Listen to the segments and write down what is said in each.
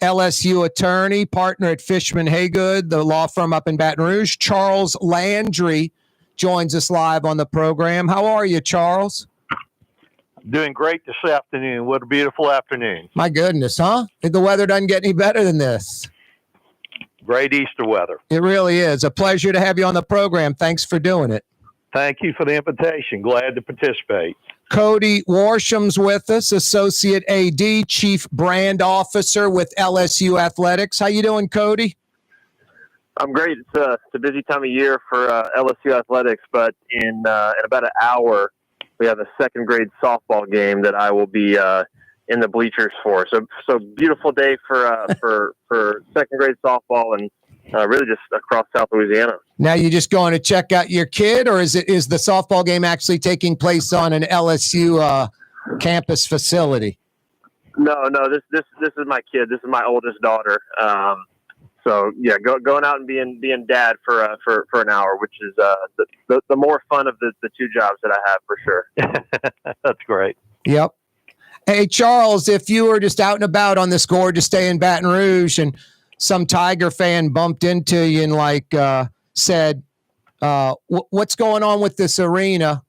LSU attorney, partner at Fishman Haygood, the law firm up in Baton Rouge. Charles Landry joins us live on the program. How are you, Charles? Doing great this afternoon. What a beautiful afternoon. My goodness, huh? The weather doesn't get any better than this. Great Easter weather. It really is. A pleasure to have you on the program. Thanks for doing it. Thank you for the invitation. Glad to participate. Cody Warsham's with us, Associate AD, Chief Brand Officer with LSU Athletics. How you doing, Cody? I'm great. It's a busy time of year for LSU Athletics, but in about an hour, we have a second grade softball game that I will be in the bleachers for. So beautiful day for second grade softball and really just across South Louisiana. Now you just going to check out your kid, or is the softball game actually taking place on an LSU campus facility? No. This is my kid. This is my oldest daughter. So yeah, going out and being dad for an hour, which is the more fun of the two jobs that I have for sure. That's great. Yep. Hey Charles, if you were just out and about on this gorgeous day in Baton Rouge and some Tiger fan bumped into you and said, what's going on with this arena?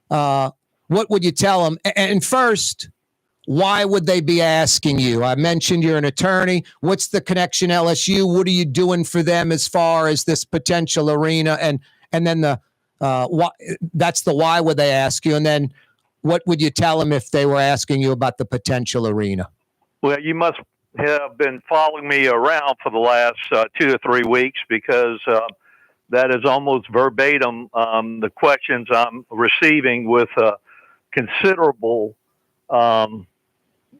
What would you tell them? And first, why would they be asking you? I mentioned you're an attorney. What's the connection LSU? What are you doing for them as far as this potential arena? And then why, that's the why would they ask you? And then what would you tell them if they were asking you about the potential arena? Well, you must have been following me around for the last 2 to 3 weeks because that is almost verbatim the questions I'm receiving with considerable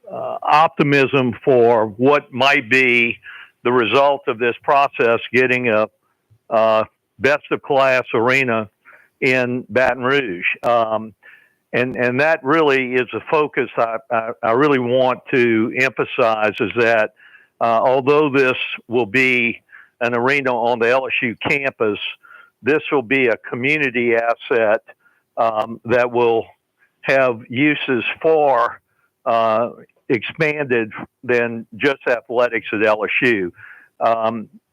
optimism for what might be the result of this process, getting a best-of-class arena in Baton Rouge. And that really is a focus I really want to emphasize is that although this will be an arena on the LSU campus, this will be a community asset that will have uses far expanded than just athletics at LSU.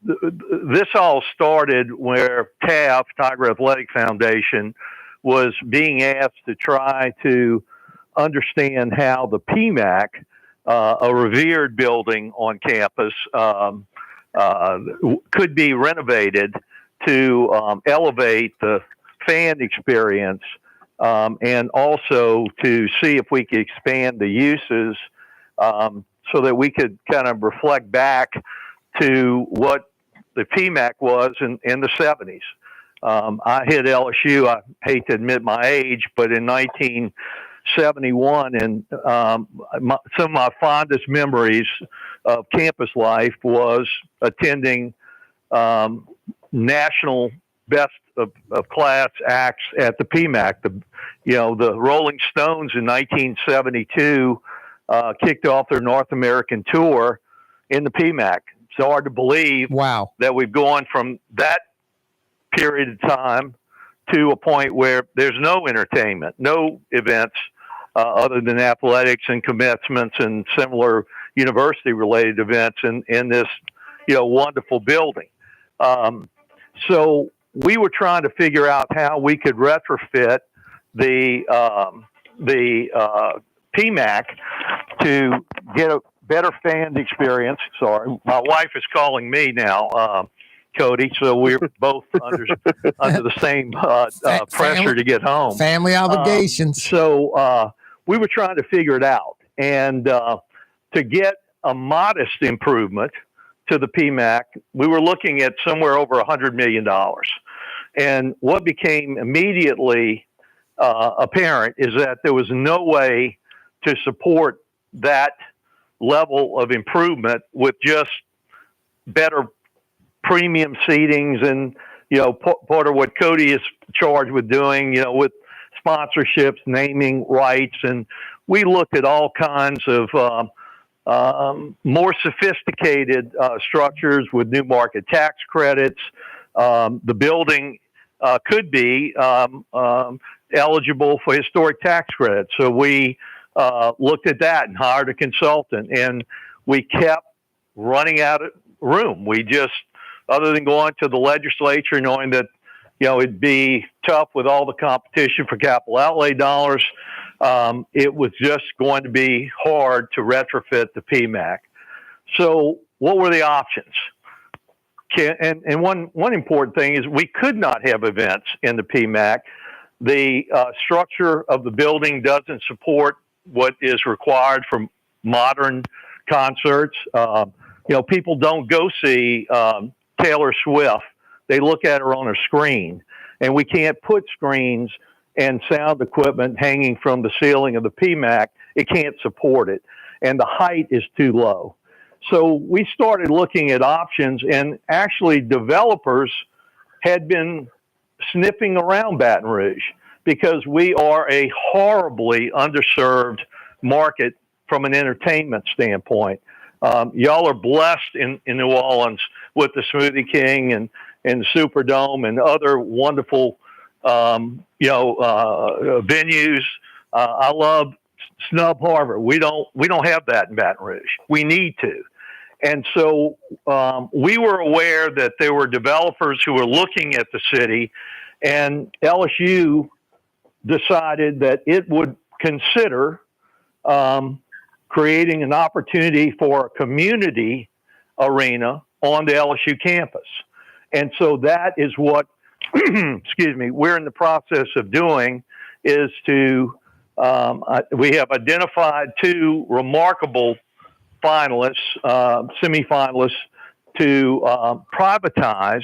This all started where TAF, Tiger Athletic Foundation, was being asked to try to understand how the PMAC, a revered building on campus, could be renovated to elevate the fan experience and also to see if we could expand the uses so that we could kind of reflect back to what the PMAC was in the 70s. I hit LSU, I hate to admit my age, but in 1971, and some of my fondest memories of campus life was attending national best of class acts at the PMAC. The Rolling Stones in 1972 kicked off their North American tour in the PMAC. It's hard to believe that we've gone from that period of time to a point where there's no entertainment, no events other than athletics and commencements and similar university-related events in this, wonderful building. So we were trying to figure out how we could retrofit the PMAC to get a better fan experience. Sorry, my wife is calling me now. Cody, so we're both under the same pressure to get home. Family obligations. So we were trying to figure it out. And to get a modest improvement to the PMAC, we were looking at somewhere over $100 million. And what became immediately apparent is that there was no way to support that level of improvement with just better premium seatings and, part of what Cody is charged with doing, with sponsorships, naming rights. And we looked at all kinds of more sophisticated structures with new market tax credits. The building could be eligible for historic tax credits. So we looked at that and hired a consultant, and we kept running out of room. We just, other than going to the legislature, knowing that, it'd be tough with all the competition for capital outlay dollars, it was just going to be hard to retrofit the PMAC. So what were the options? And one important thing is we could not have events in the PMAC. The structure of the building doesn't support what is required for modern concerts. People don't go see Taylor Swift. They look at her on a screen, and we can't put screens and sound equipment hanging from the ceiling of the PMAC. It can't support it, and the height is too low. So we started looking at options, and actually developers had been sniffing around Baton Rouge because we are a horribly underserved market from an entertainment standpoint. Y'all are blessed in New Orleans with the Smoothie King and the Superdome and other wonderful, venues. I love Snub Harbor. We don't have that in Baton Rouge. We need to. And so we were aware that there were developers who were looking at the city, and LSU decided that it would consider creating an opportunity for a community arena on the LSU campus. And so that is what, we're in the process of doing, is to, we have identified two remarkable finalists, semifinalists, to privatize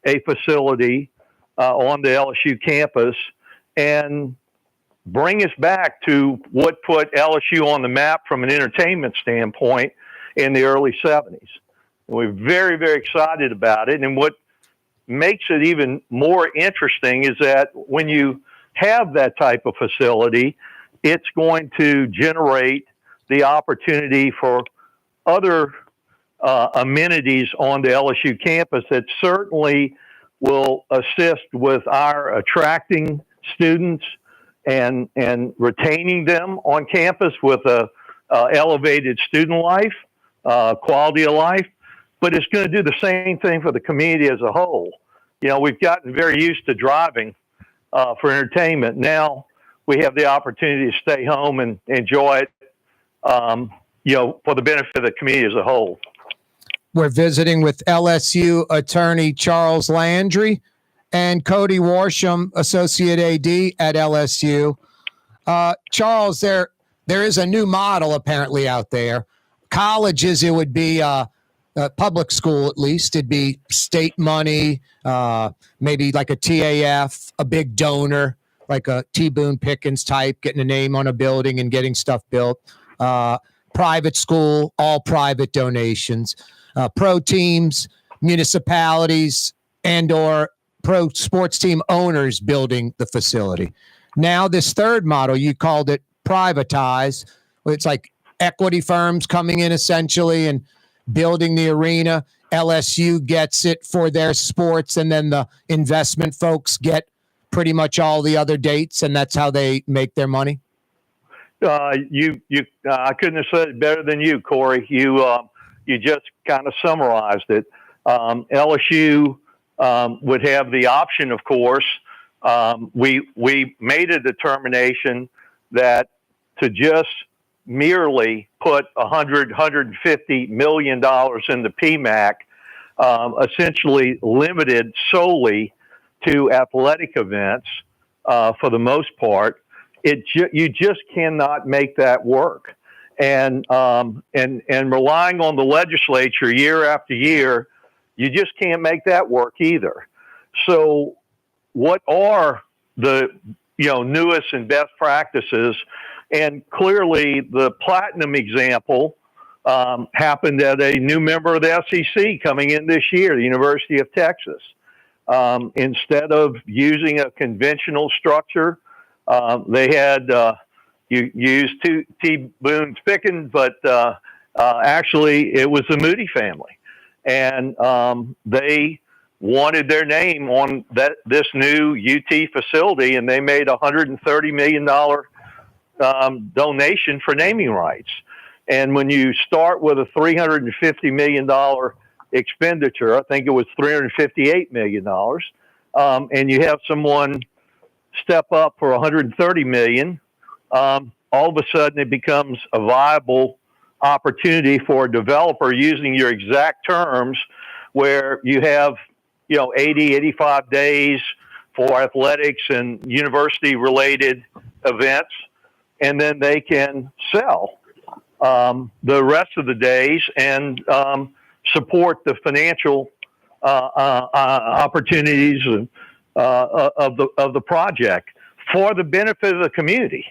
a facility on the LSU campus and bring us back to what put LSU on the map from an entertainment standpoint in the early 70s. And we're very, very excited about it. And what makes it even more interesting is that when you have that type of facility, it's going to generate the opportunity for other amenities on the LSU campus that certainly will assist with our attracting students and retaining them on campus with a elevated student life, quality of life. But it's going to do the same thing for the community as a whole. We've gotten very used to driving for entertainment. Now we have the opportunity to stay home and enjoy it, for the benefit of the community as a whole. We're visiting with LSU attorney Charles Landry and Cody Warsham, associate AD at LSU. Charles, there is a new model apparently out there. Colleges, it would be public school at least. It'd be state money, maybe like a TAF, a big donor, like a T. Boone Pickens type, getting a name on a building and getting stuff built. Private school, all private donations. Pro teams, municipalities, and or pro sports team owners building the facility. Now this third model, you called it privatize. It's like equity firms coming in essentially and building the arena. LSU gets it for their sports, and then the investment folks get pretty much all the other dates, and that's how they make their money. I couldn't have said it better than you, Corey. You just kind of summarized it. LSU would have the option, of course. We made a determination that to just merely put $150 million in the PMAC, essentially limited solely to athletic events for the most part, you just cannot make that work. And relying on the legislature year after year, you just can't make that work either. So what are the newest and best practices? And clearly the platinum example happened at a new member of the SEC coming in this year, the University of Texas. Instead of using a conventional structure, they had you used T. Boone Pickens, but actually it was the Moody family, and they wanted their name on this new UT facility, and they made $130 million donation for naming rights. And when you start with a $350 million expenditure, I think it was $358 million, and you have someone step up for $130 million, all of a sudden it becomes a viable opportunity for a developer using your exact terms, where you have 80, 85 days for athletics and university related events, and then they can sell the rest of the days and support the financial opportunities of the project for the benefit of the community.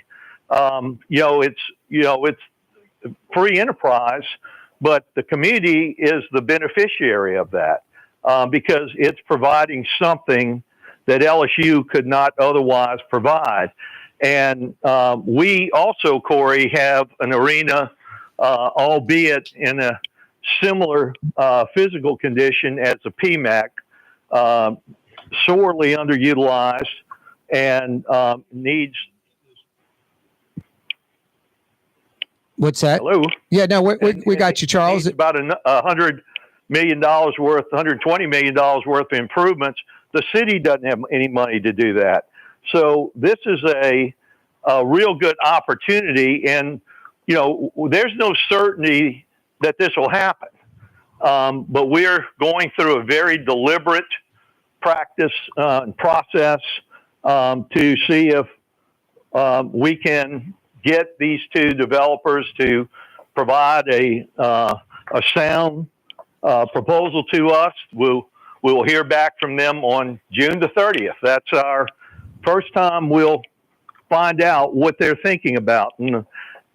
It's free enterprise, but the community is the beneficiary of that because it's providing something that LSU could not otherwise provide. And we also, Corey, have an arena, albeit in a similar physical condition as the PMAC, sorely underutilized and needs. What's that? Hello. Yeah, no, we got you, Charles. About $100 million worth, $120 million worth of improvements. The city doesn't have any money to do that. So this is a real good opportunity, and there's no certainty that this will happen. But we're going through a very deliberate practice and process to see if we can get these two developers to provide a sound proposal to us. We'll hear back from them on June the 30th. That's our first time we'll find out what they're thinking about. And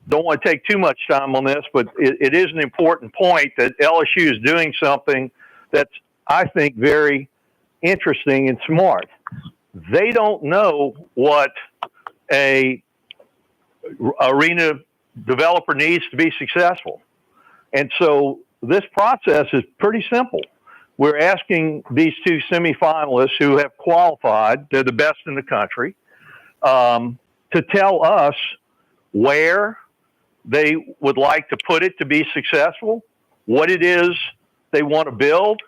don't want to take too much time on this, but it is an important point that LSU is doing something that's, I think, very interesting and smart. They don't know what a arena developer needs to be successful. And so this process is pretty simple. We're asking these two semifinalists who have qualified, they're the best in the country, to tell us where they would like to put it to be successful, what it is they want to build,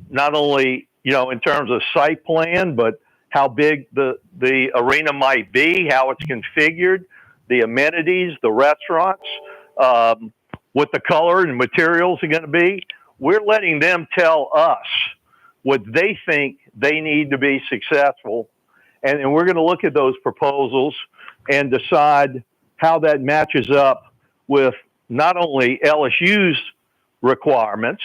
not only, in terms of site plan, but how big the arena might be, how it's configured, the amenities, the restaurants, what the color and materials are going to be. We're letting them tell us what they think they need to be successful. And we're going to look at those proposals and decide how that matches up with not only LSU's requirements,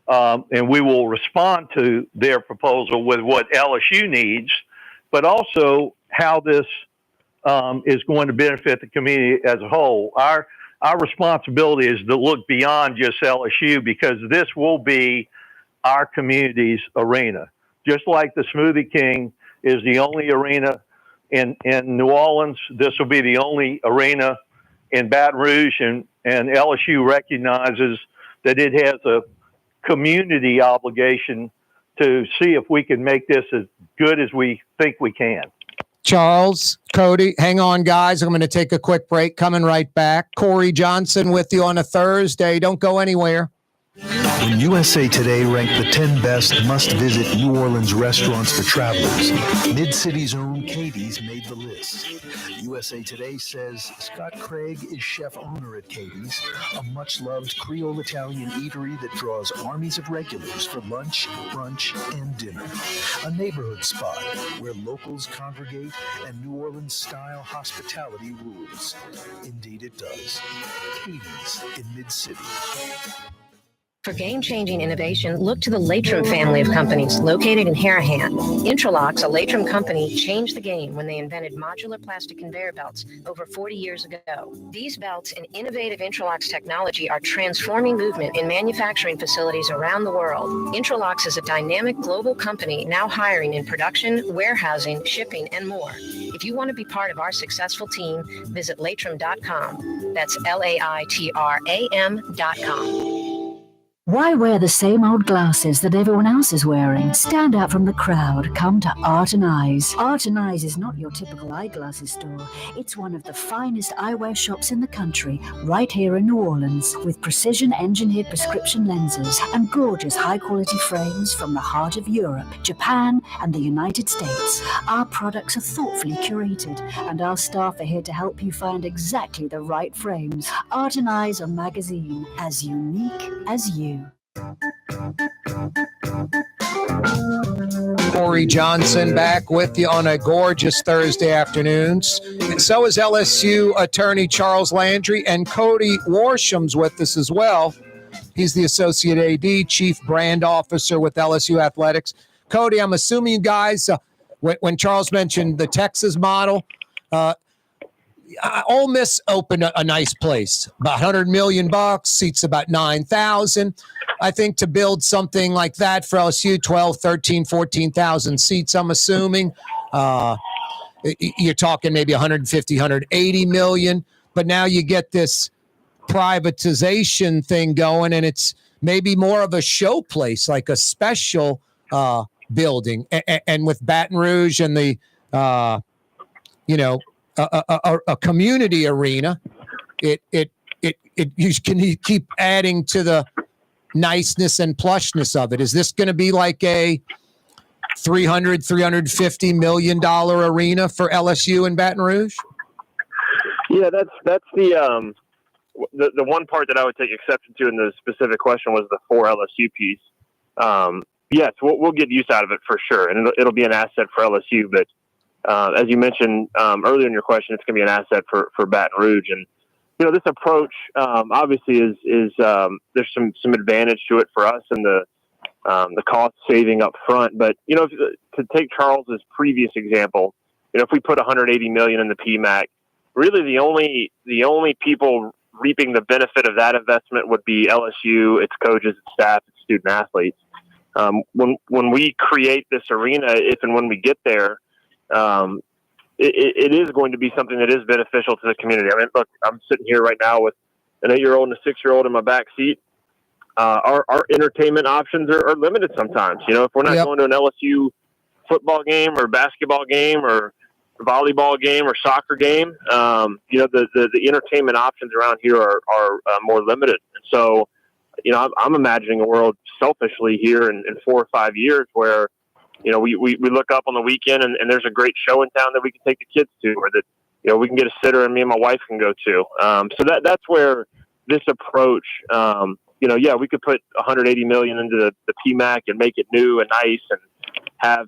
and we will respond to their proposal with what LSU needs, but also how this is going to benefit the community as a whole. Our responsibility is to look beyond just LSU, because this will be our community's arena. Just like the Smoothie King is the only arena in New Orleans, this will be the only arena in Baton Rouge, and LSU recognizes that it has a community obligation to see if we can make this as good as we think we can. Charles, Cody, hang on, guys. I'm going to take a quick break. Coming right back. Corey Johnson with you on a Thursday. Don't go anywhere. When USA Today ranked the 10 best must-visit New Orleans restaurants for travelers, Mid-City's own Katie's made the list. USA Today says Scott Craig is chef-owner at Katie's, a much-loved Creole Italian eatery that draws armies of regulars for lunch, brunch, and dinner. A neighborhood spot where locals congregate and New Orleans-style hospitality rules. Indeed it does. Katie's in Mid-City. For game-changing innovation, look to the Latrim family of companies located in Harahan. Intralocks, a Latrim company, changed the game when they invented modular plastic conveyor belts over 40 years ago. These belts and innovative Intralocks technology are transforming movement in manufacturing facilities around the world. Intralocks is a dynamic global company now hiring in production, warehousing, shipping, and more. If you want to be part of our successful team, visit Latrim.com. That's LAITRAM.com. Why wear the same old glasses that everyone else is wearing? Stand out from the crowd. Come to Art and Eyes. Art and Eyes is not your typical eyeglasses store. It's one of the finest eyewear shops in the country, right here in New Orleans, with precision-engineered prescription lenses and gorgeous high-quality frames from the heart of Europe, Japan, and the United States. Our products are thoughtfully curated, and our staff are here to help you find exactly the right frames. Art and Eyes are magazine, as unique as you. Corey Johnson back with you on a gorgeous Thursday afternoons. And so is LSU attorney Charles Landry, and Cody Warsham's with us as well. He's the Associate AD, Chief Brand Officer with LSU Athletics. Cody, I'm assuming you guys, when Charles mentioned the Texas model, Ole Miss opened a nice place, about $100 million, seats about 9,000. I think to build something like that for LSU, 12, 13, 14,000 seats, I'm assuming. You're talking maybe 150, 180 million. But now you get this privatization thing going, and it's maybe more of a showplace, like a special building. And with Baton Rouge and the, a community arena, you can keep adding to the niceness and plushness of it. Is this going to be like a $350 million arena for LSU in Baton Rouge? Yeah, that's the one part that I would take exception to in the specific question was the for LSU piece. Yes, we'll get use out of it for sure, and it'll be an asset for LSU. But as you mentioned earlier in your question, it's going to be an asset for Baton Rouge. And this approach obviously is there's some advantage to it for us and the cost saving up front. But to take Charles's previous example, if we put 180 million in the PMAC, really the only people reaping the benefit of that investment would be LSU, its coaches, its staff, its student athletes. When we create this arena, if and when we get there, it is going to be something that is beneficial to the community. I mean, look, I'm sitting here right now with an 8-year-old and a 6-year-old in my back seat. Our entertainment options are limited sometimes. If we're not going to an LSU football game or basketball game or volleyball game or soccer game, the entertainment options around here are more limited. And so, I'm imagining a world selfishly here in 4 or 5 years where we look up on the weekend and there's a great show in town that we can take the kids to, or that, we can get a sitter and me and my wife can go to. So that's where this approach, we could put 180 million into the PMAC and make it new and nice and have,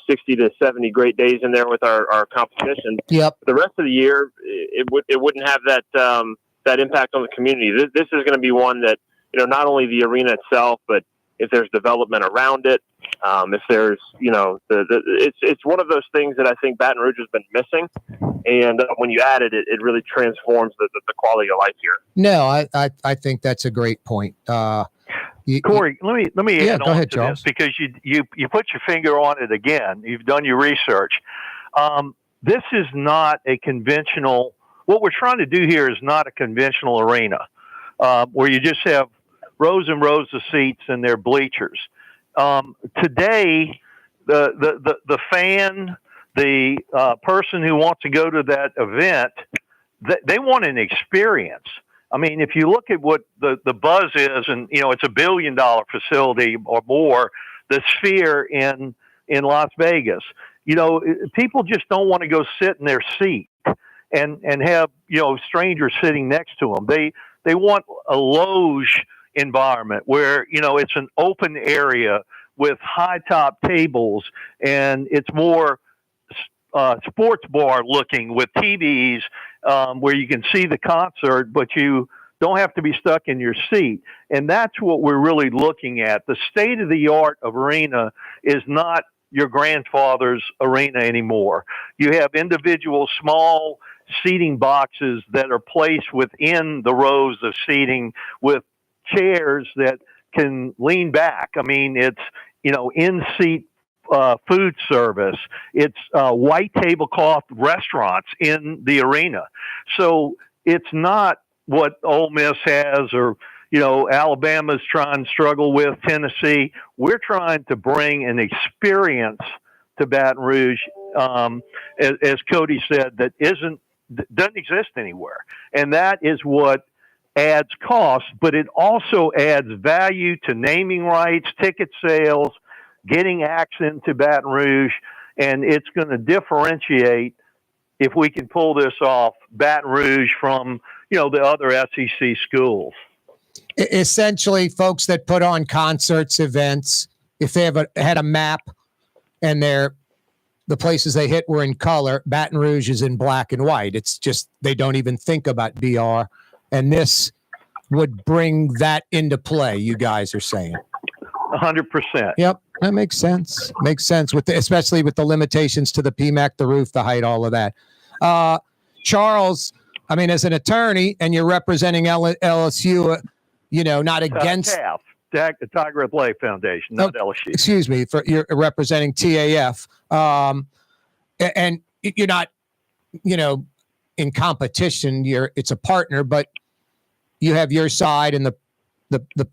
60 to 70 great days in there with our competition. Yep. The rest of the year, it wouldn't have that impact on the community. This is going to be one that, not only the arena itself, but if there's development around it, if there's, it's one of those things that I think Baton Rouge has been missing. And when you add it, it really transforms the quality of life here. No, I think that's a great point. Corey, let me add go on ahead, to Charles. this, because you put your finger on it again. You've done your research. This is not a conventional. What we're trying to do here is not a conventional arena where you just have rows and rows of seats and their bleachers. Today, the fan, the person who wants to go to that event, they want an experience. I mean, if you look at what the buzz is, and it's $1 billion facility or more, the Sphere in Las Vegas, people just don't want to go sit in their seat and have strangers sitting next to them. They want a loge environment where it's an open area with high top tables, and it's more sports bar looking with TVs where you can see the concert, but you don't have to be stuck in your seat. And that's what we're really looking at. The state of the art of arena is not your grandfather's arena anymore. You have individual small seating boxes that are placed within the rows of seating with chairs that can lean back. I mean, it's, in-seat food service. It's white tablecloth restaurants in the arena. So it's not what Ole Miss has, or, Alabama's trying to struggle with, Tennessee. We're trying to bring an experience to Baton Rouge, as Cody said, that doesn't exist anywhere. And that is what adds cost, but it also adds value to naming rights, ticket sales, getting acts into Baton Rouge, and it's going to differentiate, if we can pull this off, Baton Rouge from, the other SEC schools. Essentially, folks that put on concerts, events, if they had a map and the places they hit were in color, Baton Rouge is in black and white. It's just they don't even think about BR, and this would bring that into play, you guys are saying. 100%. Yep, that makes sense. Makes sense, especially with the limitations to the PMAC, the roof, the height, all of that. Charles, I mean, as an attorney, and you're representing LSU, not against the Tiger Athletic Foundation, not LSU. Excuse me, you're representing TAF, and you're not, in competition. It's a partner, but you have your side, and the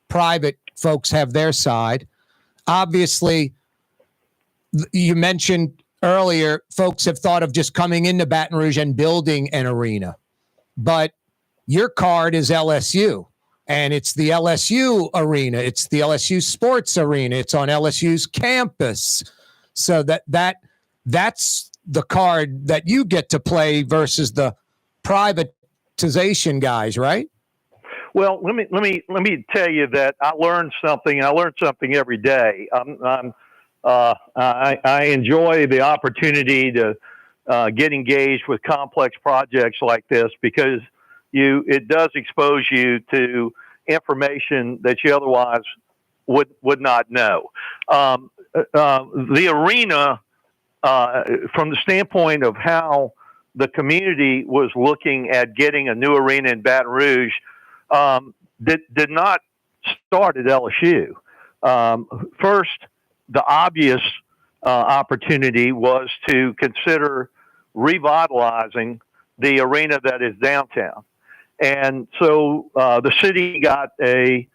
private folks have their side. Obviously, you mentioned earlier, folks have thought of just coming into Baton Rouge and building an arena, but your card is LSU, and it's the LSU arena. It's the LSU sports arena. It's on LSU's campus. So that's the card that you get to play versus the privatization guys, right? Well, let me tell you that I learned something. I learn something every day. I enjoy the opportunity to get engaged with complex projects like this, because it does expose you to information that you otherwise would not know. The arena, from the standpoint of how the community was looking at getting a new arena in Baton Rouge, did not start at LSU. First, the obvious opportunity was to consider revitalizing the arena that is downtown. And so the city got a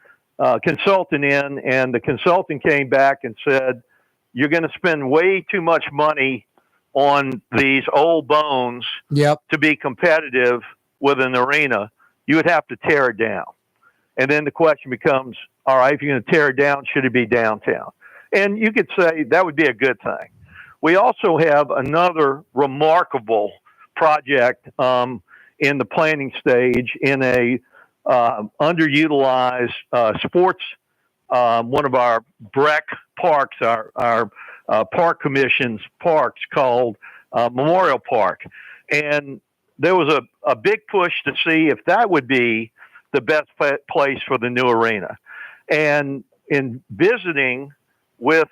consultant in, and the consultant came back and said, you're going to spend way too much money on these old bones to be competitive with an arena. You would have to tear it down. And then the question becomes, all right, if you're going to tear it down, should it be downtown? And you could say that would be a good thing. We also have another remarkable project in the planning stage in a underutilized sports, one of our BREC parks, our park commission's parks, called Memorial Park. And there was a big push to see if that would be the best place for the new arena. And in visiting with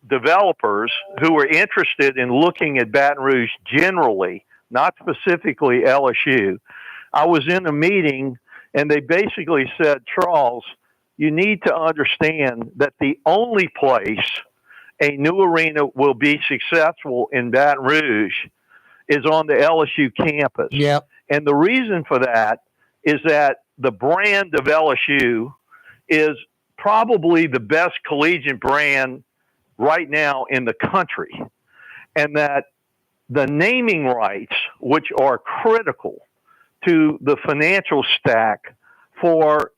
developers who were interested in looking at Baton Rouge generally, not specifically LSU, I was in a meeting, and they basically said, Charles, you need to understand that the only place a new arena will be successful in Baton Rouge is on the LSU campus. Yep. And the reason for that is that the brand of LSU is probably the best collegiate brand right now in the country. And that the naming rights, which are critical to the financial stack for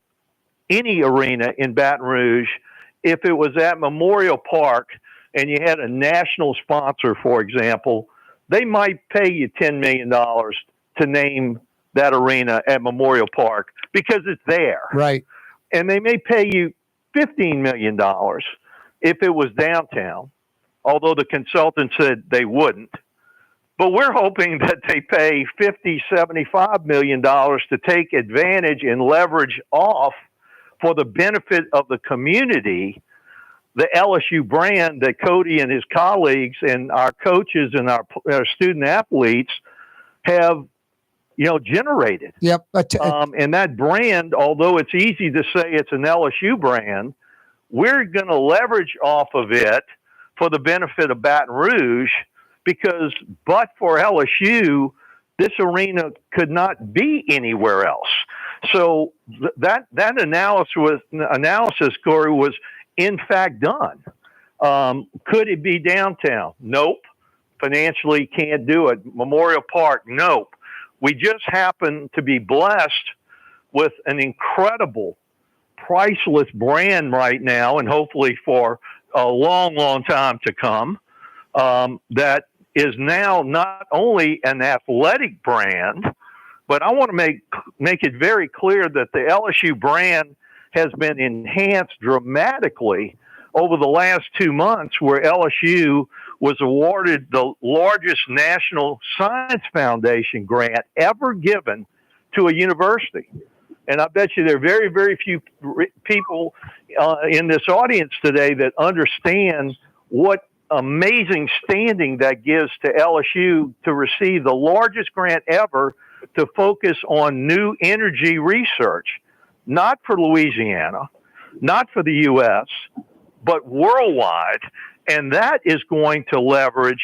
any arena in Baton Rouge, if it was at Memorial Park and you had a national sponsor, for example, they might pay you $10 million to name that arena at Memorial Park because it's there. Right. And they may pay you $15 million if it was downtown, although the consultant said they wouldn't. But we're hoping that they pay $50, $75 million to take advantage and leverage off for the benefit of the community, the LSU brand that Cody and his colleagues and our coaches and our student athletes have, generated. Yep. And that brand, although it's easy to say it's an LSU brand, we're going to leverage off of it for the benefit of Baton Rouge, because but for LSU, this arena could not be anywhere else. So that analysis, Corey, was in fact done. Could it be downtown? Nope. Financially can't do it. Memorial Park? Nope. We just happen to be blessed with an incredible, priceless brand right now, and hopefully for a long, long time to come, that is now not only an athletic brand, but I want to make it very clear that the LSU brand has been enhanced dramatically over the last 2 months, where LSU was awarded the largest National Science Foundation grant ever given to a university. And I bet you there are very, very few people in this audience today that understand what amazing standing that gives to LSU to receive the largest grant ever to focus on new energy research, not for Louisiana, not for the U.S., but worldwide. And that is going to leverage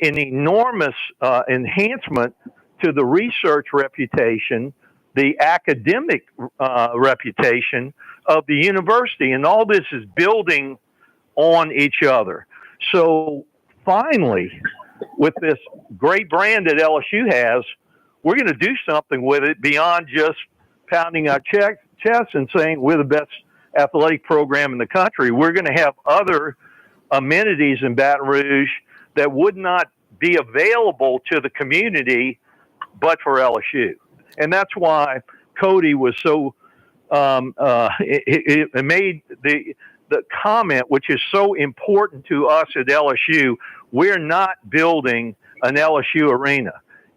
an enormous enhancement to the research reputation, the academic reputation of the university. And all this is building on each other. So finally, with this great brand that LSU has, we're going to do something with it beyond just pounding our chests and saying we're the best athletic program in the country. We're going to have other amenities in Baton Rouge that would not be available to the community but for LSU. And that's why Cody was so it made the comment, which is so important to us at LSU. We're not building an LSU arena.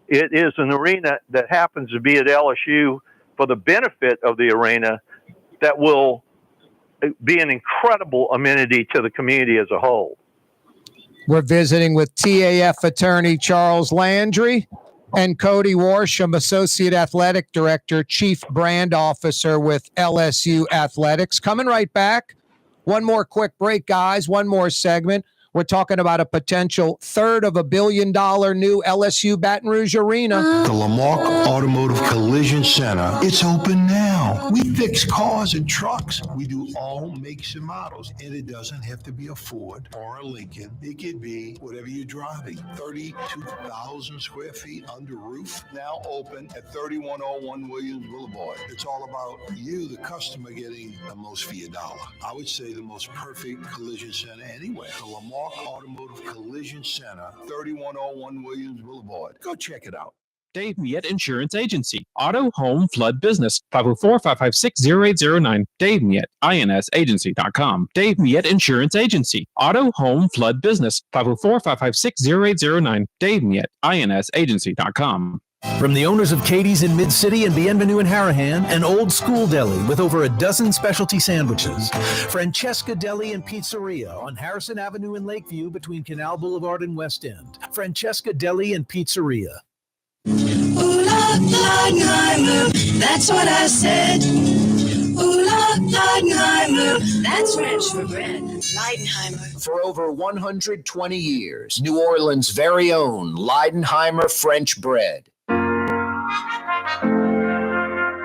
It is an arena that happens to be at LSU for the benefit of the arena that will be an incredible amenity to the community as a whole. We're visiting with TAF attorney Charles Landry and Cody Warsham, Associate Athletic Director, Chief Brand Officer with LSU Athletics. Coming right back. One more quick break, guys. One more segment. We're talking about a potential $350 million new LSU Baton Rouge arena. The Lamarck Automotive Collision Center. It's open now. We fix cars and trucks. We do all makes and models. And it doesn't have to be a Ford or a Lincoln. It could be whatever you're driving. 32,000 square feet under roof. Now open at 3101 Williams Boulevard. It's all about you, the customer, getting the most for your dollar. I would say the most perfect collision center anywhere. The Lamarck Automotive Collision Center, 3101 Williams Boulevard. Go check it out. Dave Miette Insurance Agency. Auto, home, flood, business. 504-556-0809. Dave Miette, INSagency.com. Dave Miette Insurance Agency. Auto, home, flood, business. 504-556-0809. Dave Miette, INSagency.com. From the owners of Katie's in Mid-City and Bienvenue in Harahan, an old school deli with over a dozen specialty sandwiches. Francesca Deli and Pizzeria on Harrison Avenue in Lakeview between Canal Boulevard and West End. Francesca Deli and Pizzeria. Ooh la Leidenheimer, that's what I said. Ooh la Leidenheimer, that's French for bread. Leidenheimer. For over 120 years, New Orleans' very own Leidenheimer French bread.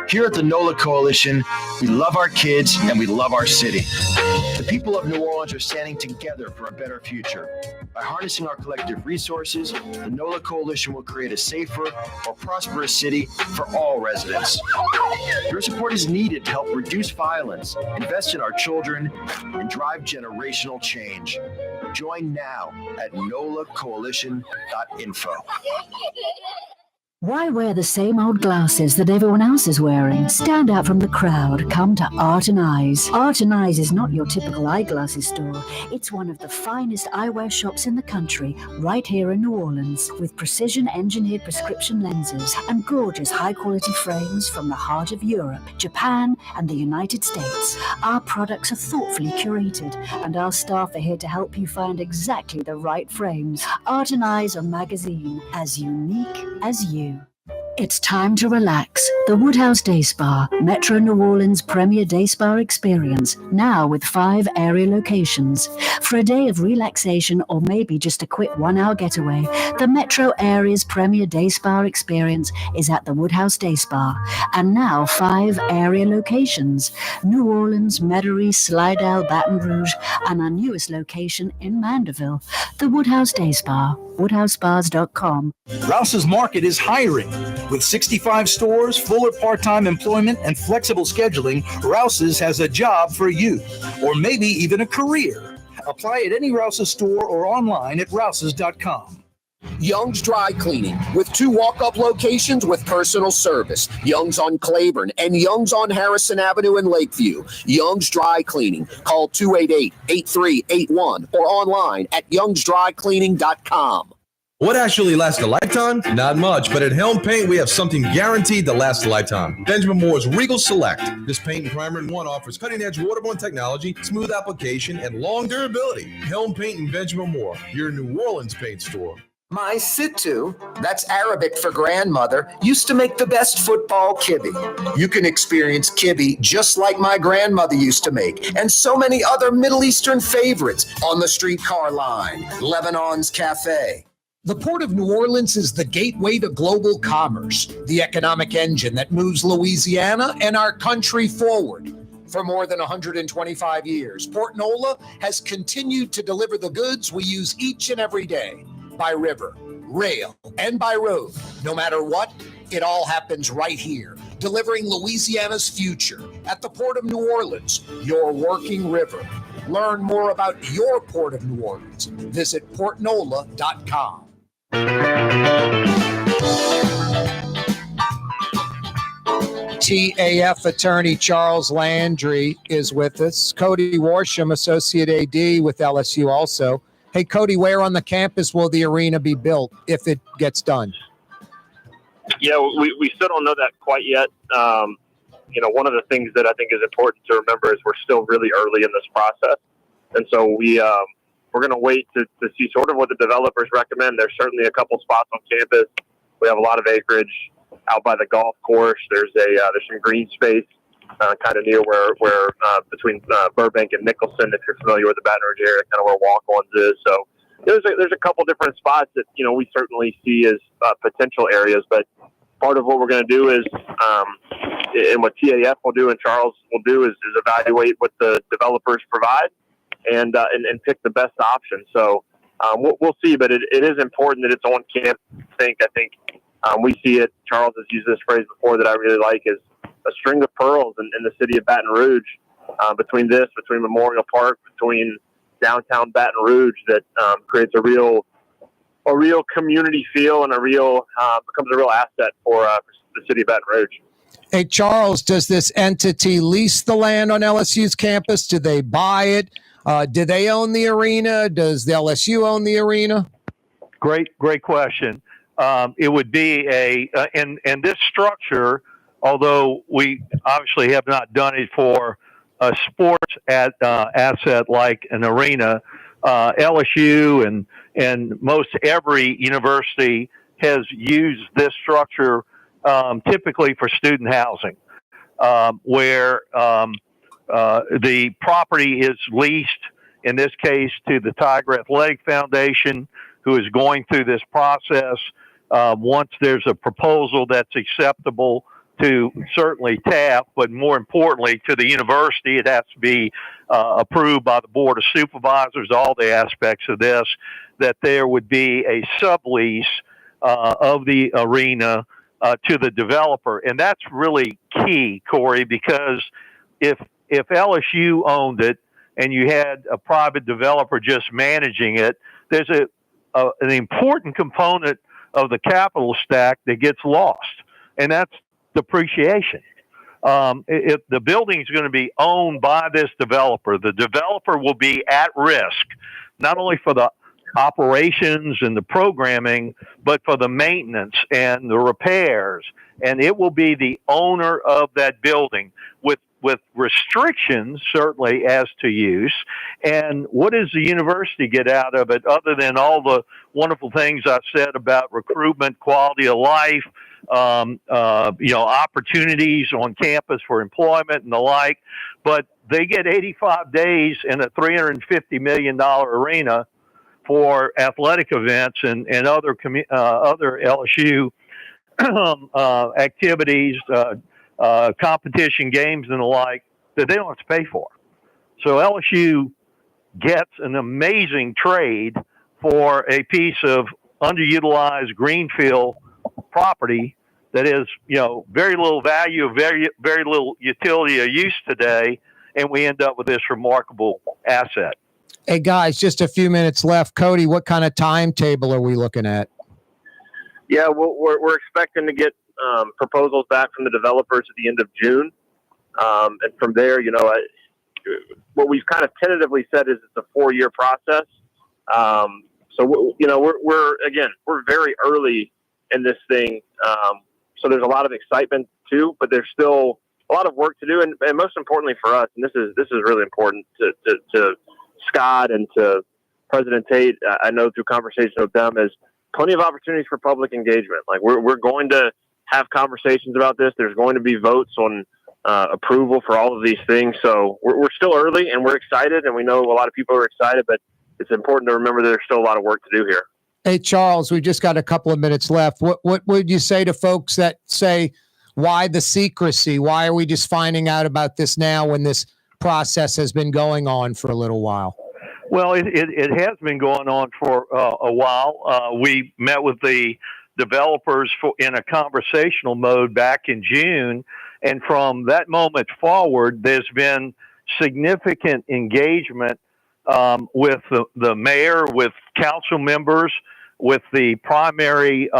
Here at the NOLA Coalition, we love our kids and we love our city. The people of New Orleans are standing together for a better future. By harnessing our collective resources, the NOLA Coalition will create a safer, more prosperous city for all residents. Your support is needed to help reduce violence, invest in our children, and drive generational change. Join now at nolacoalition.info. Why wear the same old glasses that everyone else is wearing? Stand out from the crowd. Come to Art and Eyes. Art and Eyes is not your typical eyeglasses store. It's one of the finest eyewear shops in the country, right here in New Orleans, with precision-engineered prescription lenses and gorgeous high-quality frames from the heart of Europe, Japan, and the United States. Our products are thoughtfully curated, and our staff are here to help you find exactly the right frames. Art and Eyes, a magazine as unique as you. It's time to relax. The Woodhouse Day Spa, Metro New Orleans' premier day spa experience, now with 5 area locations. For a day of relaxation or maybe just a quick 1-hour getaway, the Metro area's premier day spa experience is at the Woodhouse Day Spa. And now 5 area locations: New Orleans, Metairie, Slidell, Baton Rouge, and our newest location in Mandeville. The Woodhouse Day Spa, woodhousespas.com. Rouse's Market is hiring. With 65 stores, full or part-time employment, and flexible scheduling, Rouse's has a job for you, or maybe even a career. Apply at any Rouse's store or online at rouses.com. Young's Dry Cleaning, with 2 walk-up locations with personal service. Young's on Claiborne and Young's on Harrison Avenue in Lakeview. Young's Dry Cleaning. Call 288-8381 or online at youngsdrycleaning.com. What actually lasts a lifetime? Not much, but at Helm Paint, we have something guaranteed to last a lifetime. Benjamin Moore's Regal Select. This paint and primer in one offers cutting-edge waterborne technology, smooth application, and long durability. Helm Paint and Benjamin Moore, your New Orleans paint store. My Sittu, that's Arabic for grandmother, used to make the best football kibbe. You can experience kibbe just like my grandmother used to make, and so many other Middle Eastern favorites on the streetcar line, Lebanon's Cafe. The Port of New Orleans is the gateway to global commerce, the economic engine that moves Louisiana and our country forward. For more than 125 years, Port Nola has continued to deliver the goods we use each and every day, by river, rail, and by road. No matter what, it all happens right here, delivering Louisiana's future at the Port of New Orleans, your working river. Learn more about your Port of New Orleans. Visit portnola.com. TAF attorney Charles Landry is with us. Cody Warsham, associate AD with LSU also. Hey, Cody, where on the campus will the arena be built if it gets done? Yeah, we still don't know that quite yet. One of the things that I think is important to remember is we're still really early in this process. And so we're going to wait to see sort of what the developers recommend. There's certainly a couple spots on campus. We have a lot of acreage out by the golf course. There's some green space kind of near where between Burbank and Nicholson, if you're familiar with the Baton Rouge area, kind of where walk-ons is. So there's a couple different spots that we certainly see as potential areas. But part of what we're going to do is, and what TAF will do and Charles will do is evaluate what the developers provide and pick the best option. So we'll see, but it is important that it's on campus. I think we see it. Charles has used this phrase before that I really like, is a string of pearls in the city of Baton Rouge, between Memorial Park, between downtown Baton Rouge, that creates a real community feel and becomes a real asset for the city of Baton Rouge. Hey, Charles, does this entity lease the land on LSU's campus? Do they buy it? Do they own the arena? Does the LSU own the arena? Great question. It would be and this structure, although we obviously have not done it for a sports asset like an arena, LSU and most every university has used this structure typically for student housing, where the property is leased, in this case, to the Tiger Athletic Foundation, who is going through this process. Once there's a proposal that's acceptable to certainly TAF, but more importantly to the university, it has to be approved by the Board of Supervisors, all the aspects of this, that there would be a sublease of the arena to the developer. And that's really key, Corey, because if LSU owned it and you had a private developer just managing it, there's an important component of the capital stack that gets lost, and that's depreciation. If the building is going to be owned by this developer, the developer will be at risk, not only for the operations and the programming, but for the maintenance and the repairs. And it will be the owner of that building with restrictions, certainly, as to use. And what does the university get out of it, other than all the wonderful things I said about recruitment, quality of life, opportunities on campus for employment and the like. But they get 85 days in a $350 million arena for athletic events and other LSU activities, competition games and the like that they don't have to pay for. So LSU gets an amazing trade for a piece of underutilized greenfield property that is, very little value, very, very little utility or use today, and we end up with this remarkable asset. Hey guys, just a few minutes left. Cody, what kind of timetable are we looking at? Yeah, we're expecting to get proposals back from the developers at the end of June, and from there, what we've kind of tentatively said is it's a 4-year process. So we're very early in this thing, so there's a lot of excitement too, but there's still a lot of work to do, and most importantly for us, and this is really important to Scott and to President Tate. I know through conversation with them is plenty of opportunities for public engagement. Like we're going to have conversations about this. There's going to be votes on approval for all of these things. So we're still early and we're excited, and we know a lot of people are excited, but it's important to remember that there's still a lot of work to do here. Hey, Charles, we just got a couple of minutes left. What would you say to folks that say, why the secrecy? Why are we just finding out about this now when this process has been going on for a little while? Well, it has been going on for a while. We met with the developers in a conversational mode back in June, and from that moment forward, there's been significant engagement with the mayor, with council members, with the primary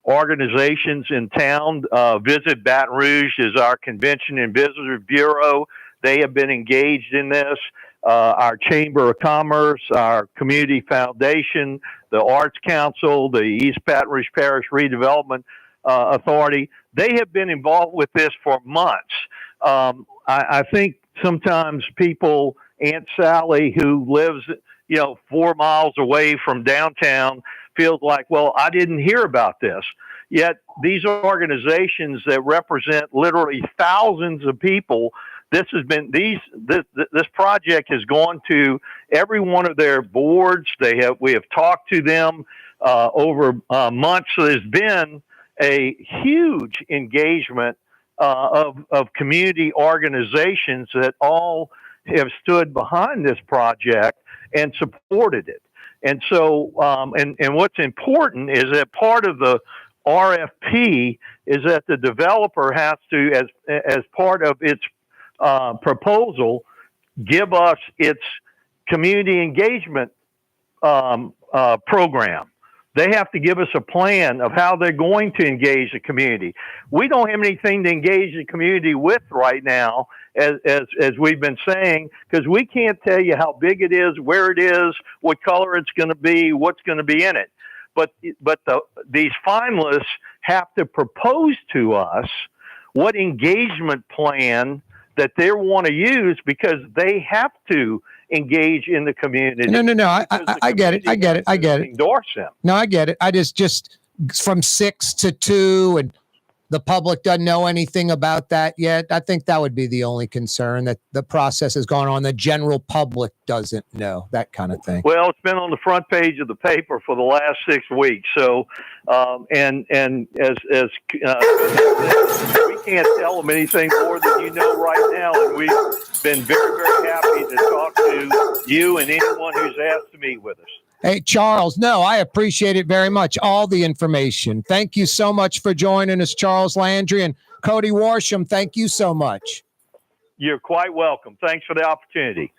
organizations in town. Visit Baton Rouge is our Convention and Visitor Bureau. They have been engaged in this. Our Chamber of Commerce, our Community Foundation, the Arts Council, the East Baton Rouge Parish Redevelopment Authority, they have been involved with this for months. I think sometimes people, Aunt Sally, who lives, 4 miles away from downtown, feels like, well, I didn't hear about this. Yet these organizations that represent literally thousands of people, this project has gone to every one of their boards. We have talked to them over months. So there's been a huge engagement of community organizations that all have stood behind this project and supported it. And so, and what's important is that part of the RFP is that the developer has to, as part of its proposal, give us its community engagement program. They have to give us a plan of how they're going to engage the community. We don't have anything to engage the community with right now, as we've been saying, because we can't tell you how big it is, where it is, what color it's going to be, what's going to be in it. But these finalists have to propose to us what engagement plan that they want to use, because they have to engage in the community. No. I get it. Endorse them. No, I get it. I just from 6 to 2, and the public doesn't know anything about that yet. I think that would be the only concern, that the process has gone on. The general public doesn't know, that kind of thing. Well, it's been on the front page of the paper for the last 6 weeks. So, and as we can't tell them anything more than you know right now. And we've been very, very happy to talk to you and anyone who's asked to meet with us. Hey, Charles, no, I appreciate it very much, all the information. Thank you so much for joining us, Charles Landry. And Cody Worsham, thank you so much. You're quite welcome. Thanks for the opportunity.